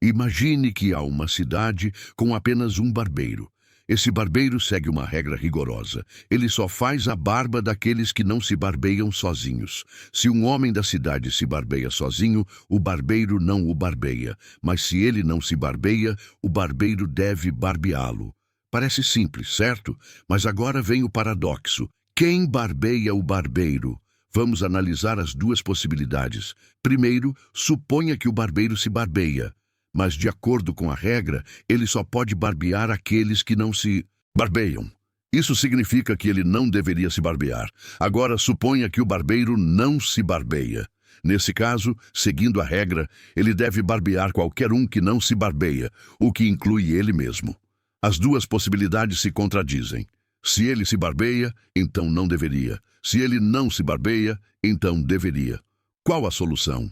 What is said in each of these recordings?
Imagine que há uma cidade com apenas um barbeiro. Esse barbeiro segue uma regra rigorosa. Ele só faz a barba daqueles que não se barbeiam sozinhos. Se um homem da cidade se barbeia sozinho, o barbeiro não o barbeia. Mas se ele não se barbeia, o barbeiro deve barbeá-lo. Parece simples, certo? Mas agora vem o paradoxo. Quem barbeia o barbeiro? Vamos analisar as duas possibilidades. Primeiro, suponha que o barbeiro se barbeia. Mas, de acordo com a regra, ele só pode barbear aqueles que não se barbeiam. Isso significa que ele não deveria se barbear. Agora, suponha que o barbeiro não se barbeia. Nesse caso, seguindo a regra, ele deve barbear qualquer um que não se barbeia, o que inclui ele mesmo. As duas possibilidades se contradizem. Se ele se barbeia, então não deveria. Se ele não se barbeia, então deveria. Qual a solução?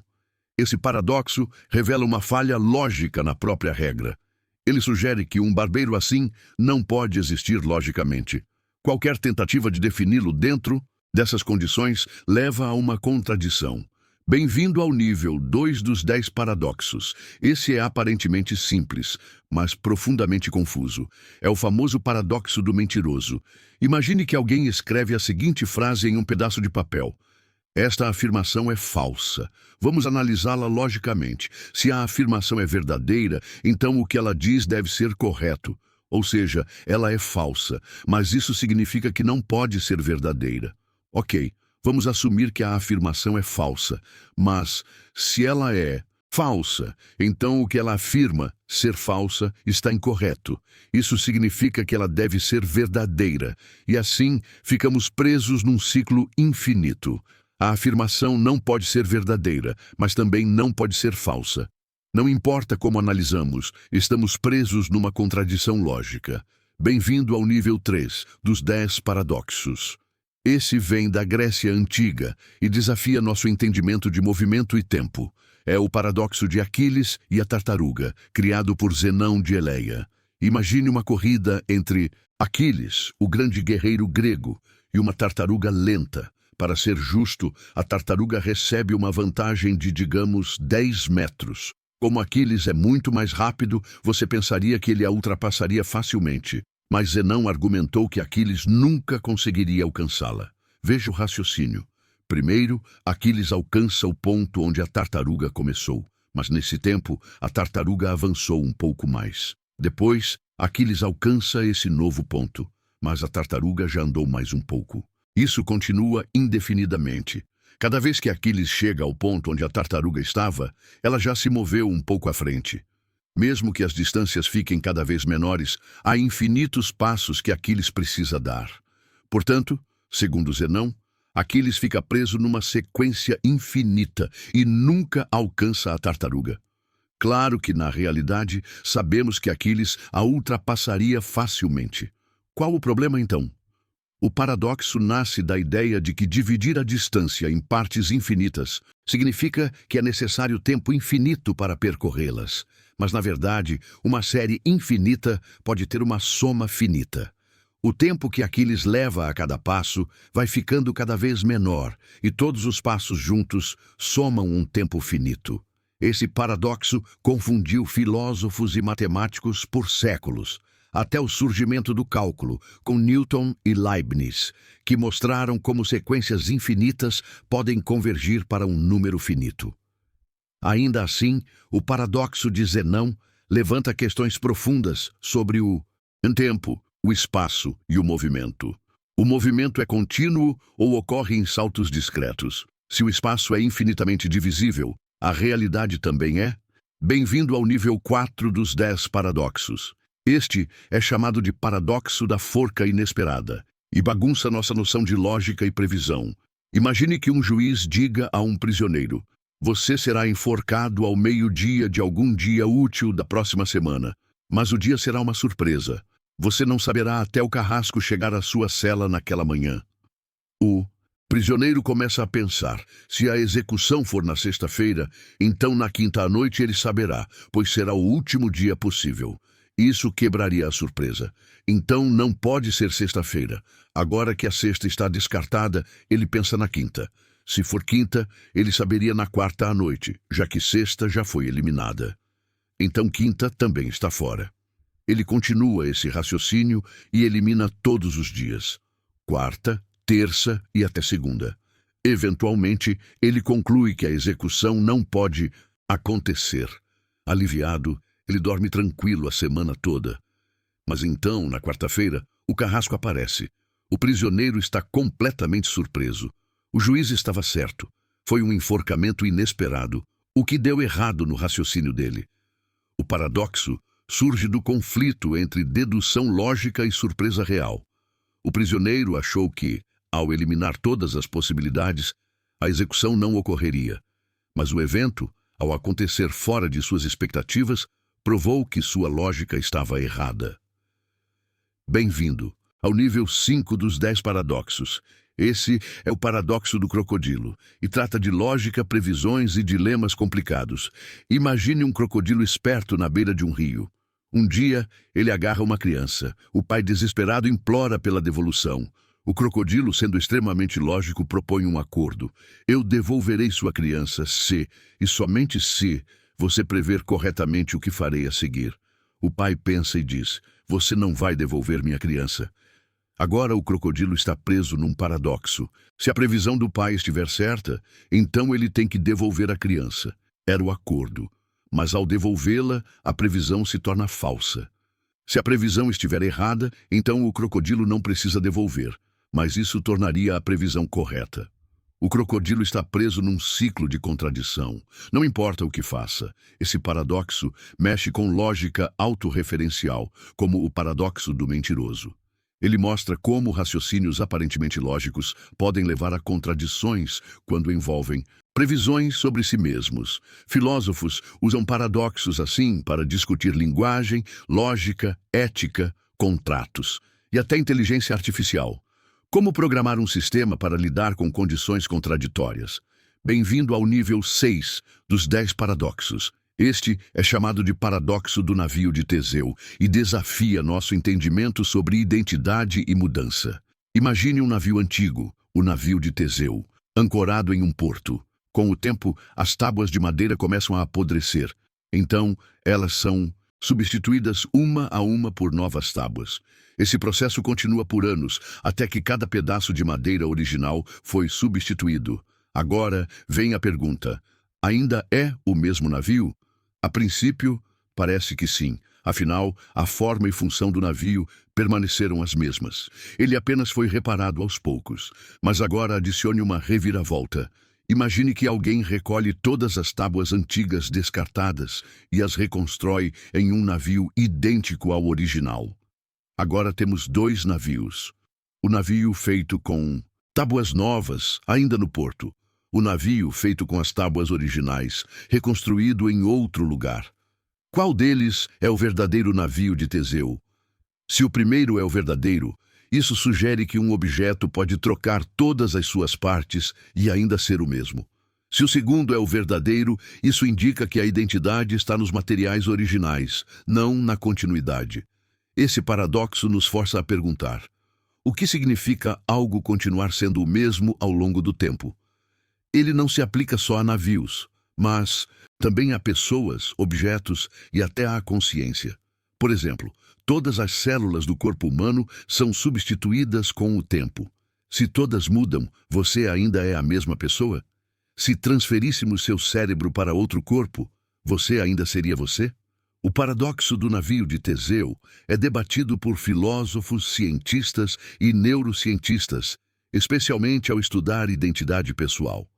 Esse paradoxo revela uma falha lógica na própria regra. Ele sugere que um barbeiro assim não pode existir logicamente. Qualquer tentativa de defini-lo dentro dessas condições leva a uma contradição. Bem-vindo ao nível 2 dos 10 paradoxos. Esse é aparentemente simples, mas profundamente confuso. É o famoso paradoxo do mentiroso. Imagine que alguém escreve a seguinte frase em um pedaço de papel. Esta afirmação é falsa. Vamos analisá-la logicamente. Se a afirmação é verdadeira, então o que ela diz deve ser correto. Ou seja, ela é falsa, mas isso significa que não pode ser verdadeira. Ok, vamos assumir que a afirmação é falsa, mas se ela é falsa, então o que ela afirma ser falsa está incorreto. Isso significa que ela deve ser verdadeira, e assim ficamos presos num ciclo infinito. A afirmação não pode ser verdadeira, mas também não pode ser falsa. Não importa como analisamos, estamos presos numa contradição lógica. Bem-vindo ao nível 3 dos 10 paradoxos. Esse vem da Grécia Antiga e desafia nosso entendimento de movimento e tempo. É o paradoxo de Aquiles e a tartaruga, criado por Zenão de Eleia. Imagine uma corrida entre Aquiles, o grande guerreiro grego, e uma tartaruga lenta. Para ser justo, a tartaruga recebe uma vantagem de, digamos, 10 metros. Como Aquiles é muito mais rápido, você pensaria que ele a ultrapassaria facilmente. Mas Zenão argumentou que Aquiles nunca conseguiria alcançá-la. Veja o raciocínio. Primeiro, Aquiles alcança o ponto onde a tartaruga começou. Mas nesse tempo, a tartaruga avançou um pouco mais. Depois, Aquiles alcança esse novo ponto. Mas a tartaruga já andou mais um pouco. Isso continua indefinidamente. Cada vez que Aquiles chega ao ponto onde a tartaruga estava, ela já se moveu um pouco à frente. Mesmo que as distâncias fiquem cada vez menores, há infinitos passos que Aquiles precisa dar. Portanto, segundo Zenão, Aquiles fica preso numa sequência infinita e nunca alcança a tartaruga. Claro que, na realidade, sabemos que Aquiles a ultrapassaria facilmente. Qual o problema, então? O paradoxo nasce da ideia de que dividir a distância em partes infinitas significa que é necessário tempo infinito para percorrê-las. Mas, na verdade, uma série infinita pode ter uma soma finita. O tempo que Aquiles leva a cada passo vai ficando cada vez menor, e todos os passos juntos somam um tempo finito. Esse paradoxo confundiu filósofos e matemáticos por séculos, até o surgimento do cálculo, com Newton e Leibniz, que mostraram como sequências infinitas podem convergir para um número finito. Ainda assim, o paradoxo de Zenão levanta questões profundas sobre o tempo, o espaço e o movimento. O movimento é contínuo ou ocorre em saltos discretos? Se o espaço é infinitamente divisível, a realidade também é? Bem-vindo ao nível 4 dos 10 paradoxos. Este é chamado de paradoxo da forca inesperada e bagunça nossa noção de lógica e previsão. Imagine que um juiz diga a um prisioneiro: você será enforcado ao meio-dia de algum dia útil da próxima semana, mas o dia será uma surpresa. Você não saberá até o carrasco chegar à sua cela naquela manhã. O prisioneiro começa a pensar: se a execução for na sexta-feira, então na quinta à noite ele saberá, pois será o último dia possível. Isso quebraria a surpresa. Então não pode ser sexta-feira. Agora que a sexta está descartada, ele pensa na quinta. Se for quinta, ele saberia na quarta à noite, já que sexta já foi eliminada. então quinta também está fora. Ele continua esse raciocínio e elimina todos os dias. Quarta, terça e até segunda. Eventualmente, ele conclui que a execução não pode acontecer. Aliviado, ele dorme tranquilo a semana toda. Mas então, na quarta-feira, o carrasco aparece. O prisioneiro está completamente surpreso. O juiz estava certo. Foi um enforcamento inesperado, o que deu errado no raciocínio dele. O paradoxo surge do conflito entre dedução lógica e surpresa real. O prisioneiro achou que, ao eliminar todas as possibilidades, a execução não ocorreria. Mas o evento, ao acontecer fora de suas expectativas, provou que sua lógica estava errada. Bem-vindo ao nível 5 dos 10 paradoxos. Esse é o paradoxo do crocodilo e trata de lógica, previsões e dilemas complicados. Imagine um crocodilo esperto na beira de um rio. Um dia, ele agarra uma criança. O pai, desesperado, implora pela devolução. O crocodilo, sendo extremamente lógico, propõe um acordo. Eu devolverei sua criança se, e somente se, você prever corretamente o que farei a seguir. O pai pensa e diz: você não vai devolver minha criança. Agora o crocodilo está preso num paradoxo. Se a previsão do pai estiver certa, então ele tem que devolver a criança. Era o acordo. Mas ao devolvê-la, a previsão se torna falsa. Se a previsão estiver errada, então o crocodilo não precisa devolver, mas isso tornaria a previsão correta. O crocodilo está preso num ciclo de contradição. Não importa o que faça, esse paradoxo mexe com lógica autorreferencial, como o paradoxo do mentiroso. Ele mostra como raciocínios aparentemente lógicos podem levar a contradições quando envolvem previsões sobre si mesmos. Filósofos usam paradoxos assim para discutir linguagem, lógica, ética, contratos e até inteligência artificial. Como programar um sistema para lidar com condições contraditórias? Bem-vindo ao nível 6 dos 10 paradoxos. Este é chamado de paradoxo do navio de Teseu e desafia nosso entendimento sobre identidade e mudança. Imagine um navio antigo, o navio de Teseu, ancorado em um porto. Com o tempo, as tábuas de madeira começam a apodrecer. Então, elas são substituídas uma a uma por novas tábuas. Esse processo continua por anos, até que cada pedaço de madeira original foi substituído. Agora vem a pergunta: ainda é o mesmo navio? A princípio, parece que sim. Afinal, a forma e função do navio permaneceram as mesmas. Ele apenas foi reparado aos poucos. Mas agora adicione uma reviravolta. Imagine que alguém recolhe todas as tábuas antigas descartadas e as reconstrói em um navio idêntico ao original. Agora temos 2 navios. O navio feito com tábuas novas, ainda no porto. O navio feito com as tábuas originais, reconstruído em outro lugar. Qual deles é o verdadeiro navio de Teseu? Se o primeiro é o verdadeiro, isso sugere que um objeto pode trocar todas as suas partes e ainda ser o mesmo. Se o segundo é o verdadeiro, isso indica que a identidade está nos materiais originais, não na continuidade. Esse paradoxo nos força a perguntar: o que significa algo continuar sendo o mesmo ao longo do tempo? Ele não se aplica só a navios, mas também a pessoas, objetos e até à consciência. Por exemplo, todas as células do corpo humano são substituídas com o tempo. Se todas mudam, você ainda é a mesma pessoa? Se transferíssemos seu cérebro para outro corpo, você ainda seria você? O paradoxo do navio de Teseu é debatido por filósofos, cientistas e neurocientistas, especialmente ao estudar identidade pessoal.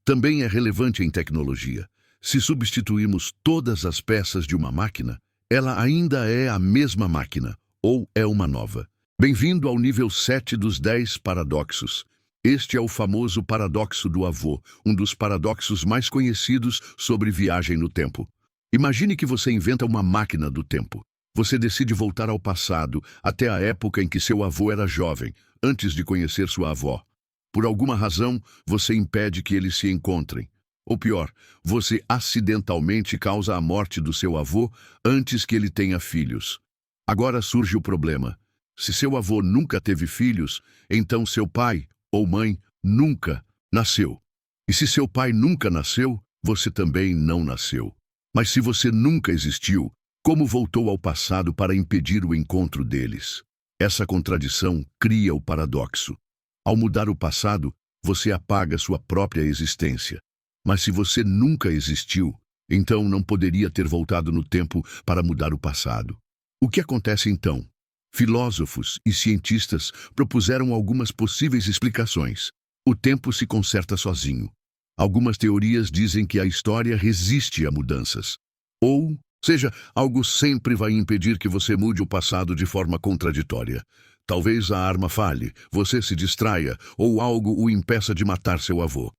Também é relevante em tecnologia. Se substituirmos todas as peças de uma máquina, ela ainda é a mesma máquina, ou é uma nova. Bem-vindo ao nível 7 dos 10 paradoxos. Este é o famoso paradoxo do avô, um dos paradoxos mais conhecidos sobre viagem no tempo. Imagine que você inventa uma máquina do tempo. Você decide voltar ao passado, até a época em que seu avô era jovem, antes de conhecer sua avó. Por alguma razão, você impede que eles se encontrem. Ou pior, você acidentalmente causa a morte do seu avô antes que ele tenha filhos. Agora surge o problema. Se seu avô nunca teve filhos, então seu pai ou mãe nunca nasceu. E se seu pai nunca nasceu, você também não nasceu. Mas se você nunca existiu, como voltou ao passado para impedir o encontro deles? Essa contradição cria o paradoxo. Ao mudar o passado, você apaga sua própria existência. Mas se você nunca existiu, então não poderia ter voltado no tempo para mudar o passado. O que acontece então? Filósofos e cientistas propuseram algumas possíveis explicações. O tempo se conserta sozinho. Algumas teorias dizem que a história resiste a mudanças. Ou seja, algo sempre vai impedir que você mude o passado de forma contraditória. Talvez a arma falhe, você se distraia ou algo o impeça de matar seu avô.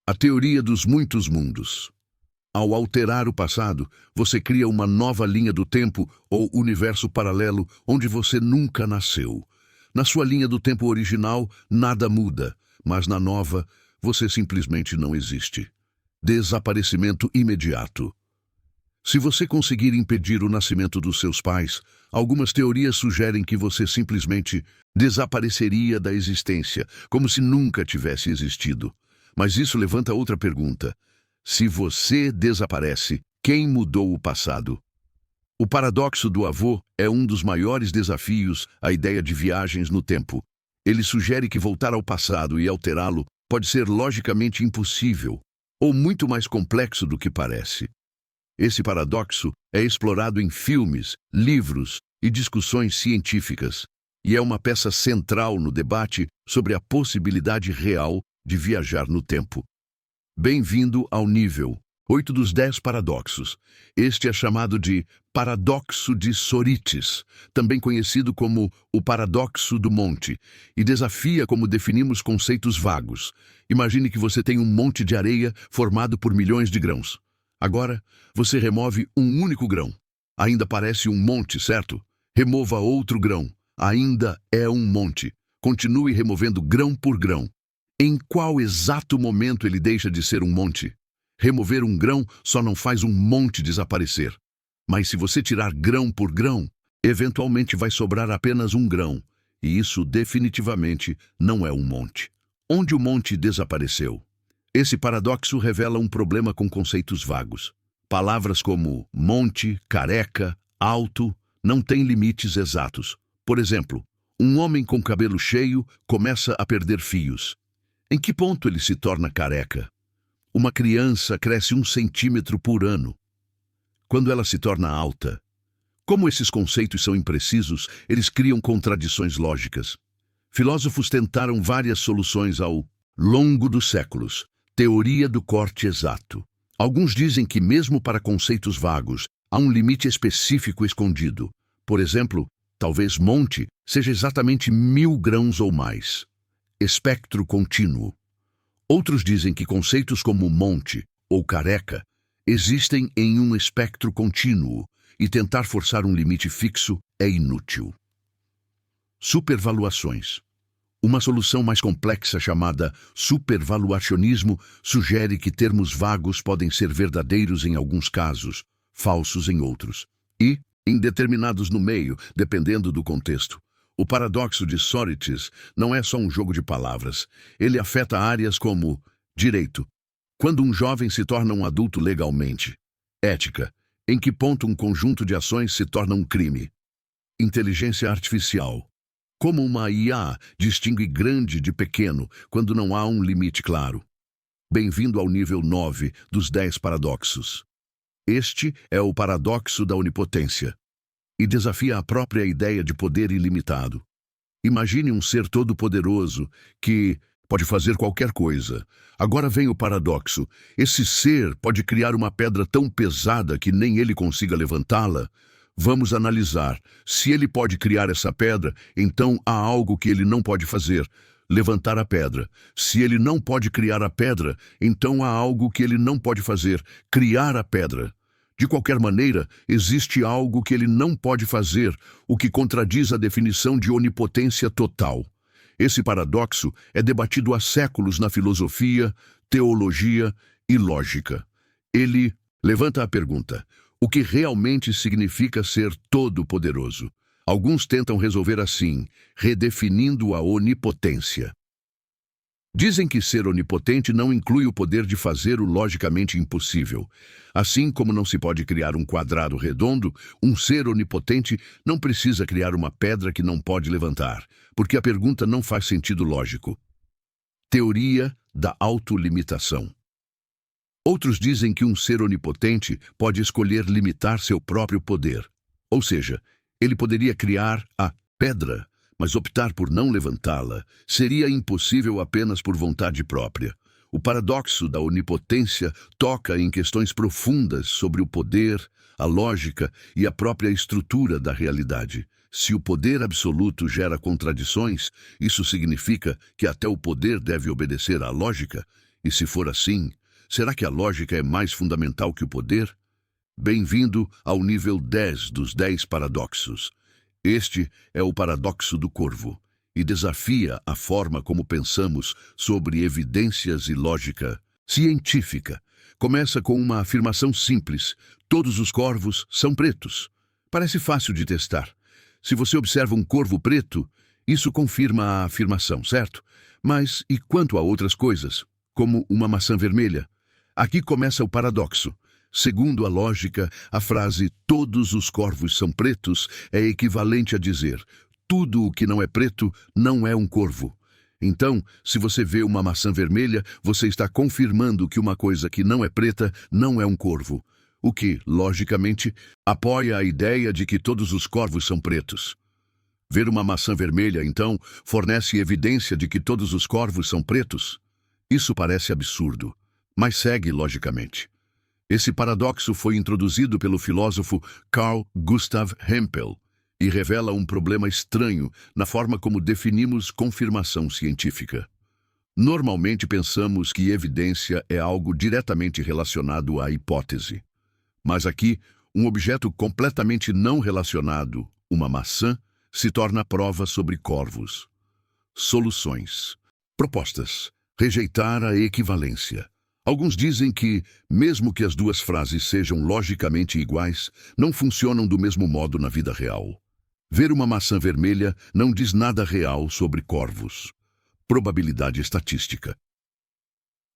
A teoria dos muitos mundos. Ao alterar o passado, você cria uma nova linha do tempo ou universo paralelo onde você nunca nasceu. Na sua linha do tempo original, nada muda, mas na nova, você simplesmente não existe. Desaparecimento imediato. Se você conseguir impedir o nascimento dos seus pais, algumas teorias sugerem que você simplesmente desapareceria da existência, como se nunca tivesse existido. Mas isso levanta outra pergunta. Se você desaparece, quem mudou o passado? O paradoxo do avô é um dos maiores desafios à ideia de viagens no tempo. Ele sugere que voltar ao passado e alterá-lo pode ser logicamente impossível, ou muito mais complexo do que parece. Esse paradoxo é explorado em filmes, livros e discussões científicas, e é uma peça central no debate sobre a possibilidade real de viajar no tempo. Bem-vindo ao nível 8 dos 10 paradoxos. Este é chamado de paradoxo de Sorites, também conhecido como o paradoxo do monte, e desafia como definimos conceitos vagos. Imagine que você tem um monte de areia formado por milhões de grãos. Agora, você remove um único grão. Ainda parece um monte, certo? Remova outro grão. Ainda é um monte. Continue removendo grão por grão. Em qual exato momento ele deixa de ser um monte? Remover um grão só não faz um monte desaparecer. Mas se você tirar grão por grão, eventualmente vai sobrar apenas um grão. E isso definitivamente não é um monte. Onde o monte desapareceu? Esse paradoxo revela um problema com conceitos vagos. Palavras como monte, careca, alto, não têm limites exatos. Por exemplo, um homem com cabelo cheio começa a perder fios. Em que ponto ele se torna careca? Uma criança cresce 1 centímetro por ano. Quando ela se torna alta? Como esses conceitos são imprecisos, eles criam contradições lógicas. Filósofos tentaram várias soluções ao longo dos séculos. Teoria do corte exato. Alguns dizem que mesmo para conceitos vagos, há um limite específico escondido. Por exemplo, talvez monte seja exatamente 1000 grãos ou mais. Espectro contínuo. Outros dizem que conceitos como monte ou careca existem em um espectro contínuo e tentar forçar um limite fixo é inútil. Supervaluações. Uma solução mais complexa chamada supervaluacionismo sugere que termos vagos podem ser verdadeiros em alguns casos, falsos em outros, e indeterminados no meio, dependendo do contexto. O paradoxo de Sócrates não é só um jogo de palavras. Ele afeta áreas como direito. Quando um jovem se torna um adulto legalmente. Ética. Em que ponto um conjunto de ações se torna um crime? Inteligência artificial. Como uma IA distingue grande de pequeno quando não há um limite claro? Bem-vindo ao nível 9 dos 10 paradoxos. Este é o paradoxo da onipotência e desafia a própria ideia de poder ilimitado. Imagine um ser todo-poderoso que pode fazer qualquer coisa. Agora vem o paradoxo. Esse ser pode criar uma pedra tão pesada que nem ele consiga levantá-la? Vamos analisar. Se ele pode criar essa pedra, então há algo que ele não pode fazer. Levantar a pedra. Se ele não pode criar a pedra, então há algo que ele não pode fazer. Criar a pedra. De qualquer maneira, existe algo que ele não pode fazer, o que contradiz a definição de onipotência total. Esse paradoxo é debatido há séculos na filosofia, teologia e lógica. Ele levanta a pergunta: o que realmente significa ser todo-poderoso? Alguns tentam resolver assim, redefinindo a onipotência. Dizem que ser onipotente não inclui o poder de fazer o logicamente impossível. Assim como não se pode criar um quadrado redondo, um ser onipotente não precisa criar uma pedra que não pode levantar, porque a pergunta não faz sentido lógico. Teoria da autolimitação. Outros dizem que um ser onipotente pode escolher limitar seu próprio poder. Ou seja, ele poderia criar a pedra, mas optar por não levantá-la seria impossível apenas por vontade própria. O paradoxo da onipotência toca em questões profundas sobre o poder, a lógica e a própria estrutura da realidade. Se o poder absoluto gera contradições, isso significa que até o poder deve obedecer à lógica? E se for assim, será que a lógica é mais fundamental que o poder? Bem-vindo ao nível 10 dos 10 paradoxos. Este é o paradoxo do corvo e desafia a forma como pensamos sobre evidências e lógica científica. Começa com uma afirmação simples: todos os corvos são pretos. Parece fácil de testar. Se você observa um corvo preto, isso confirma a afirmação, certo? Mas e quanto a outras coisas, como uma maçã vermelha? Aqui começa o paradoxo. Segundo a lógica, a frase "todos os corvos são pretos" é equivalente a dizer "tudo o que não é preto não é um corvo". Então, se você vê uma maçã vermelha, você está confirmando que uma coisa que não é preta não é um corvo, o que, logicamente, apoia a ideia de que todos os corvos são pretos. Ver uma maçã vermelha, então, fornece evidência de que todos os corvos são pretos? Isso parece absurdo, mas segue logicamente. Esse paradoxo foi introduzido pelo filósofo Carl Gustav Hempel e revela um problema estranho na forma como definimos confirmação científica. Normalmente pensamos que evidência é algo diretamente relacionado à hipótese. Mas aqui, um objeto completamente não relacionado, uma maçã, se torna prova sobre corvos. Soluções. Propostas. Rejeitar a equivalência. Alguns dizem que, mesmo que as duas frases sejam logicamente iguais, não funcionam do mesmo modo na vida real. Ver uma maçã vermelha não diz nada real sobre corvos. Probabilidade estatística.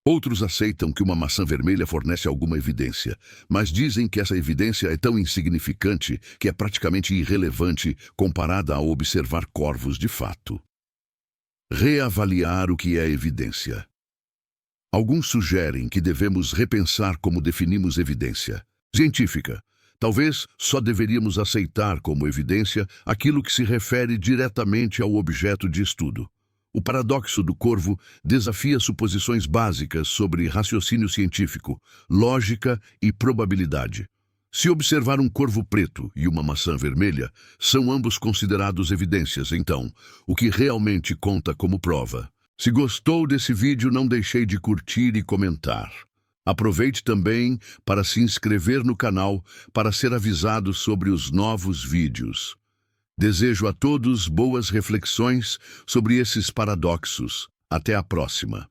Outros aceitam que uma maçã vermelha fornece alguma evidência, mas dizem que essa evidência é tão insignificante que é praticamente irrelevante comparada a observar corvos de fato. Reavaliar o que é evidência. Alguns sugerem que devemos repensar como definimos evidência científica. Talvez só deveríamos aceitar como evidência aquilo que se refere diretamente ao objeto de estudo. O paradoxo do corvo desafia suposições básicas sobre raciocínio científico, lógica e probabilidade. Se observar um corvo preto e uma maçã vermelha, são ambos considerados evidências, então, o que realmente conta como prova? Se gostou desse vídeo, não deixe de curtir e comentar. Aproveite também para se inscrever no canal para ser avisado sobre os novos vídeos. Desejo a todos boas reflexões sobre esses paradoxos. Até a próxima.